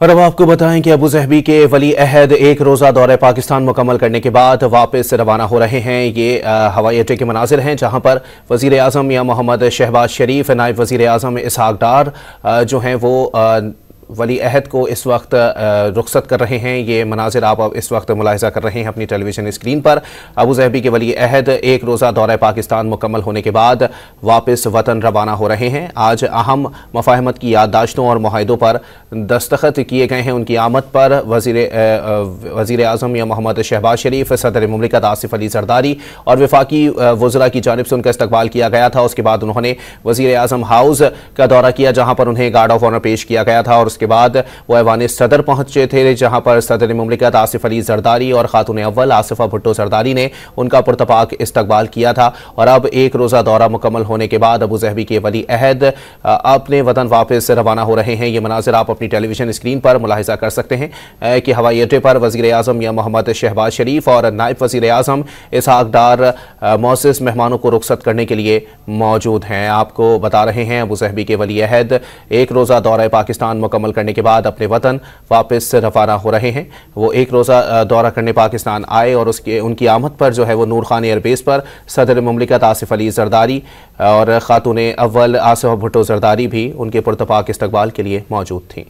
और अब आपको बताएं कि अबू ज़हबी के वली अहद एक रोज़ा दौरे पाकिस्तान मुकम्मल करने के बाद वापस रवाना हो रहे हैं। ये हवाई अड्डे के मनाजिर हैं जहां पर वज़ीर आज़म मियां मोहम्मद शहबाज शरीफ, नायब वज़ीर आज़म इसहाक डार जो हैं वो वली अहद को इस वक्त रुखसत कर रहे हैं। ये मनाजिर आप इस वक्त मुलाहिज़ा कर रहे हैं अपनी टेलीविज़न स्क्रीन पर। अबू ज़हबी के वली अहद एक रोज़ा दौरा पाकिस्तान मुकम्मल होने के बाद वापस वतन रवाना हो रहे हैं। आज अहम मफाहमत की याददाश्तों और मुआहिदों पर दस्तखत किए गए हैं। उनकी आमद पर वज़ीर आज़म मियां मोहम्मद शहबाज शरीफ, सदर मुमलिकत आसिफ अली ज़रदारी और वफाकी वज़रा की जानिब से उनका इस्तकबाल किया गया था। उसके बाद उन्होंने वज़ीर आज़म हाउस का दौरा किया जहाँ पर उन्हें गार्ड ऑफ ऑनर पेश किया गया था और उसके बाद वो ऐवान सदर पहुंचे थे जहां पर सदर मुमलिकत आसिफ अली ज़रदारी और खातून अव्वल आसिफा भुट्टो ज़रदारी ने उनका पुरतपाक इस्तकबाल किया था। और अब एक रोज़ा दौरा मुकम्मल होने के बाद अबू ज़हबी के वली अहद अपने वतन वापस रवाना हो रहे हैं। ये मनाज़िर आप अपनी टेलीविज़न स्क्रीन पर मुलाहिज़ा कर सकते हैं कि हवाई अड्डे पर वज़ीर आज़म मियां मोहम्मद शहबाज शरीफ और नायब वज़ीर आज़म इसहाक डार मौसिस मेहमानों को रुखसत करने के लिए मौजूद हैं। आपको बता रहे हैं अबू ज़हबी के वली अहद एक रोज़ा दौरा पाकिस्तान मुकम्मल करने के बाद अपने वतन वापस रवाना हो रहे हैं। वो एक रोज़ा दौरा करने पाकिस्तान आए और उनकी आमद पर जो है वो नूर खान एयरबेस पर सदर मुमलिकत आसिफ अली ज़रदारी और खातून अव्वल आसिफा भुट्टो ज़रदारी भी उनके पुरतपाक इस्तकबाल के लिए मौजूद थीं।